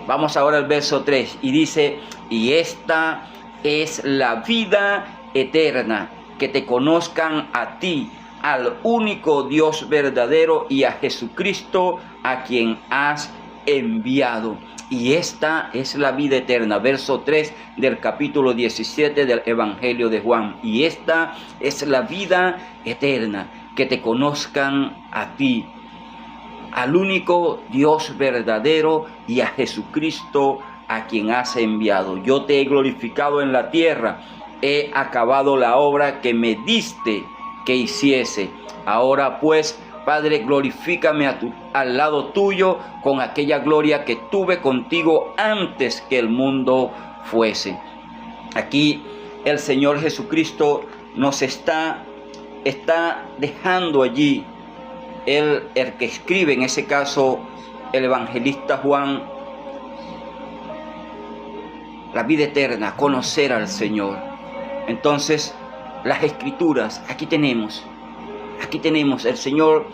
Vamos ahora al verso 3, y dice: y esta es la vida eterna, que te conozcan a ti, al único Dios verdadero, y a Jesucristo, a quien has enviado. Y esta es la vida eterna, verso 3 del capítulo 17 del Evangelio de Juan. Y esta es la vida eterna, que te conozcan a ti, al único Dios verdadero, y a Jesucristo, a quien has enviado. Yo te he glorificado en la tierra, he acabado la obra que me diste que hiciese. Ahora pues, Padre, glorifícame al lado tuyo con aquella gloria que tuve contigo antes que el mundo fuese. Aquí el Señor Jesucristo nos está dejando allí, el que escribe, en ese caso el evangelista Juan, la vida eterna, conocer al Señor. Entonces, las Escrituras, aquí tenemos el Señor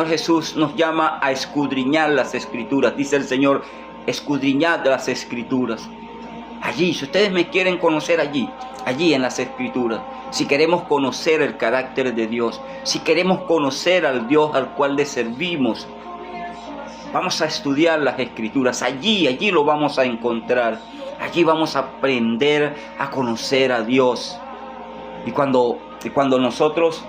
Jesús nos llama a escudriñar las Escrituras. Dice el Señor: escudriñad las Escrituras. Allí, si ustedes me quieren conocer, allí en las Escrituras. Si queremos conocer el carácter de Dios, si queremos conocer al Dios al cual le servimos, vamos a estudiar las Escrituras. Allí lo vamos a encontrar. Allí vamos a aprender a conocer a Dios. Y cuando nosotros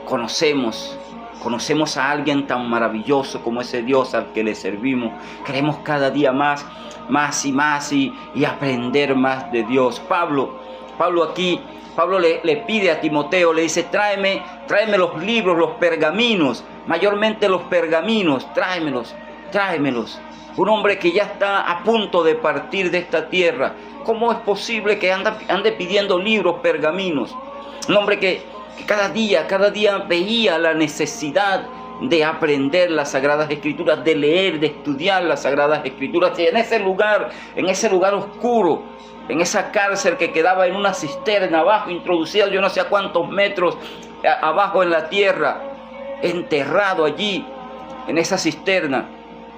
conocemos a alguien tan maravilloso como ese Dios al que le servimos, queremos cada día más y aprender más de Dios. Pablo le pide a Timoteo, le dice: tráeme los libros, los pergaminos, mayormente los pergaminos, tráemelos. Un hombre que ya está a punto de partir de esta tierra, ¿cómo es posible que ande pidiendo libros, pergaminos? Un hombre que cada día veía la necesidad de aprender las Sagradas Escrituras, de leer, de estudiar las Sagradas Escrituras. Y en ese lugar oscuro, en esa cárcel que quedaba en una cisterna abajo, introducida yo no sé a cuántos metros abajo en la tierra, enterrado allí, en esa cisterna,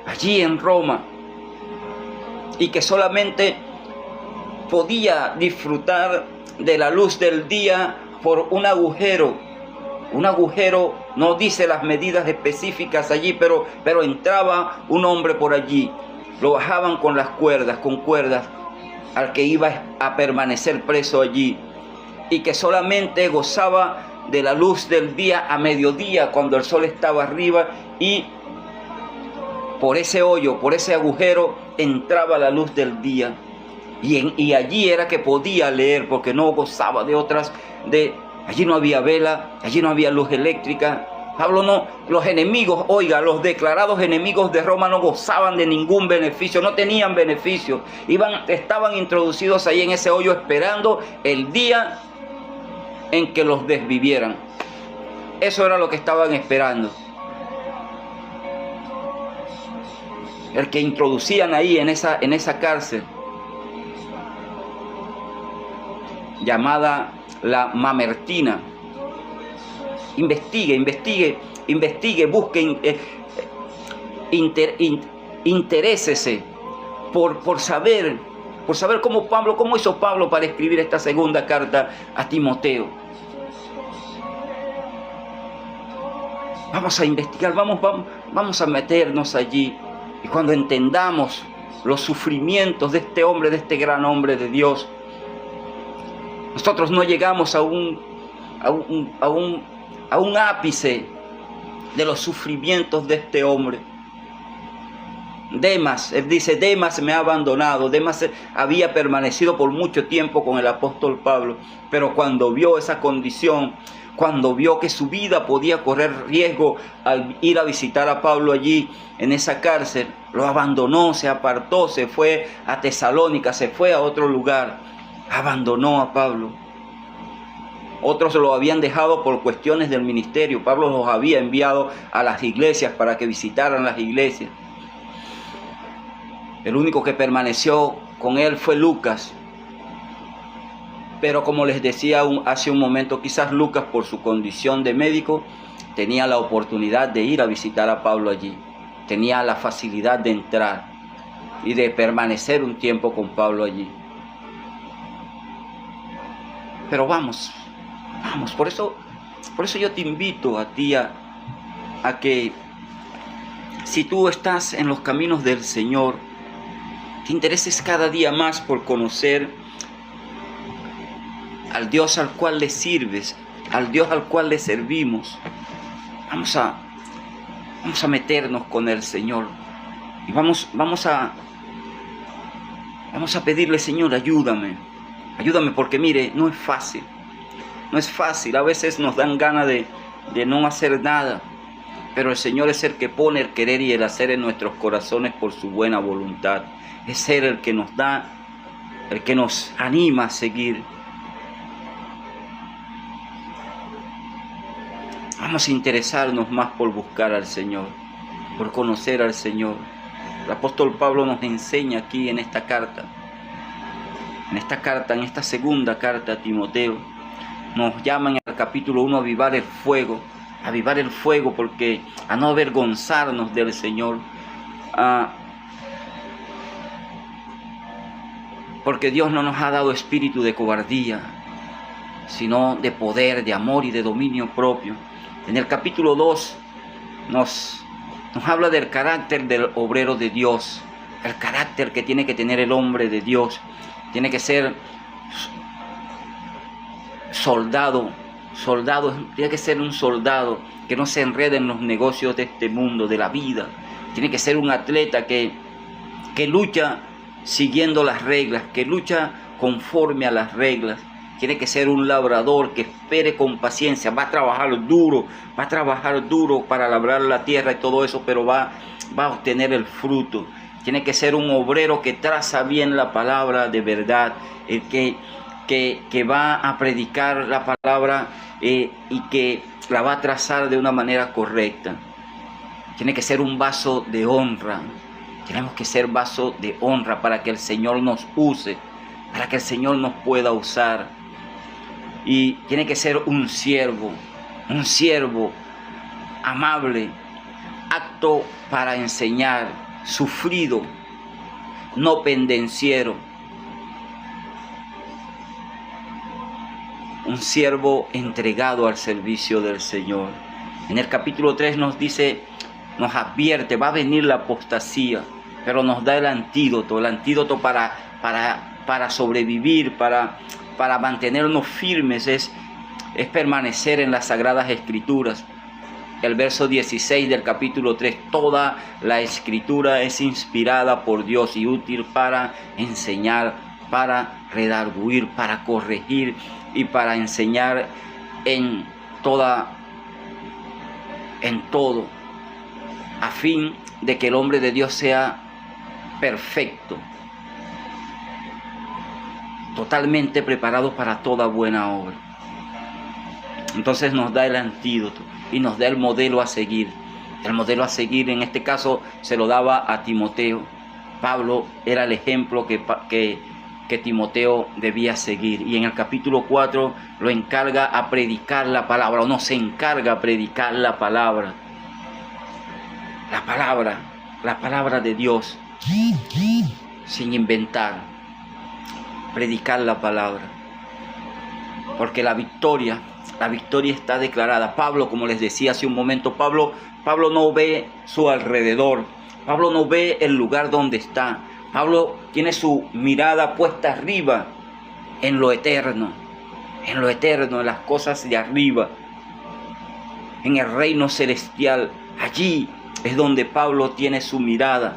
allí en Roma, y que solamente podía disfrutar de la luz del día por un agujero, no dice las medidas específicas allí, pero entraba un hombre por allí, lo bajaban con cuerdas, al que iba a permanecer preso allí, y que solamente gozaba de la luz del día a mediodía, cuando el sol estaba arriba, y por ese hoyo, por ese agujero, entraba la luz del día, y allí era que podía leer, porque no gozaba de otras, allí no había vela, allí no había luz eléctrica. Pablo no, los enemigos, los declarados enemigos de Roma no gozaban de ningún beneficio, no tenían beneficio. Estaban introducidos ahí en ese hoyo esperando el día en que los desvivieran. Eso era lo que estaban esperando. El que introducían ahí en esa cárcel, llamada la Mamertina. Investigue, busque, interésese por saber cómo hizo Pablo para escribir esta segunda carta a Timoteo. Vamos a investigar, vamos a meternos allí, y cuando entendamos los sufrimientos de este hombre, de este gran hombre de Dios, nosotros no llegamos a un ápice de los sufrimientos de este hombre. Él dice, Demas me ha abandonado. Demas había permanecido por mucho tiempo con el apóstol Pablo, pero cuando vio esa condición, cuando vio que su vida podía correr riesgo al ir a visitar a Pablo allí en esa cárcel, lo abandonó, se apartó, se fue a Tesalónica, se fue a otro lugar, abandonó a Pablo. Otros lo habían dejado por cuestiones del ministerio. Pablo los había enviado a las iglesias para que visitaran las iglesias. El único que permaneció con él fue Lucas. Pero como les decía hace un momento, quizás Lucas, por su condición de médico, tenía la oportunidad de ir a visitar a Pablo allí. Tenía la facilidad de entrar y de permanecer un tiempo con Pablo allí. Pero vamos, por eso yo te invito a ti a que, si tú estás en los caminos del Señor, te intereses cada día más por conocer al Dios al cual le sirves, al Dios al cual le servimos. Vamos a meternos con el Señor y vamos a pedirle, Señor, ayúdame, porque mire, no es fácil, a veces nos dan ganas de no hacer nada, pero el Señor es el que pone el querer y el hacer en nuestros corazones por su buena voluntad. Es Él el que nos da, el que nos anima a seguir. Vamos a interesarnos más por buscar al Señor, por conocer al Señor. El apóstol Pablo nos enseña aquí en esta carta, en esta segunda carta a Timoteo, nos llama en el capítulo 1 a avivar el fuego, porque a no avergonzarnos del Señor, porque Dios no nos ha dado espíritu de cobardía, sino de poder, de amor y de dominio propio. En el capítulo 2 nos habla del carácter del obrero de Dios, el carácter que tiene que tener el hombre de Dios. Tiene que ser soldado, tiene que ser un soldado que no se enrede en los negocios de este mundo, de la vida. Tiene que ser un atleta que lucha siguiendo las reglas, que lucha conforme a las reglas. Tiene que ser un labrador que espere con paciencia, va a trabajar duro para labrar la tierra y todo eso, pero va a obtener el fruto. Tiene que ser un obrero que traza bien la palabra de verdad, el que va a predicar la palabra y que la va a trazar de una manera correcta. Tiene que ser un vaso de honra. Tenemos que ser vaso de honra para que el Señor nos use, para que el Señor nos pueda usar. Y tiene que ser un siervo amable, apto para enseñar, sufrido, no pendenciero. Un siervo entregado al servicio del Señor. En el capítulo 3 nos dice, nos advierte, va a venir la apostasía, pero nos da el antídoto para sobrevivir, para mantenernos firmes, es permanecer en las Sagradas Escrituras. El verso 16 del capítulo 3, toda la Escritura es inspirada por Dios y útil para enseñar, para redarguir, para corregir y para enseñar en todo, a fin de que el hombre de Dios sea perfecto, totalmente preparado para toda buena obra. Entonces nos da el antídoto y nos da el modelo a seguir. El modelo a seguir en este caso se lo daba a Timoteo. Pablo era el ejemplo que Timoteo debía seguir. Y en el capítulo 4 lo encarga a predicar la palabra, o nos encarga a predicar la palabra. La palabra de Dios, sin inventar. Predicar la palabra. Porque la victoria está declarada. Pablo, como les decía hace un momento, Pablo no ve su alrededor. Pablo no ve el lugar donde está. Pablo tiene su mirada puesta arriba, en lo eterno, en las cosas de arriba, en el reino celestial. Allí es donde Pablo tiene su mirada,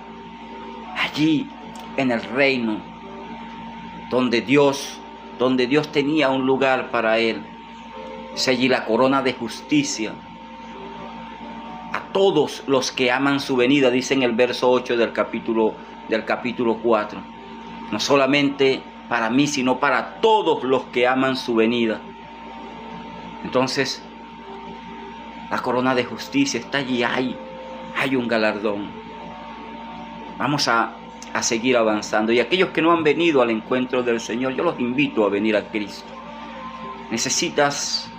allí en el reino, donde Dios tenía un lugar para él. Es allí la corona de justicia. A todos los que aman su venida, dice en el verso 8 del capítulo 4. No solamente para mí, sino para todos los que aman su venida. Entonces, la corona de justicia está allí, hay un galardón. Vamos a seguir avanzando. Y aquellos que no han venido al encuentro del Señor, yo los invito a venir a Cristo. Necesitas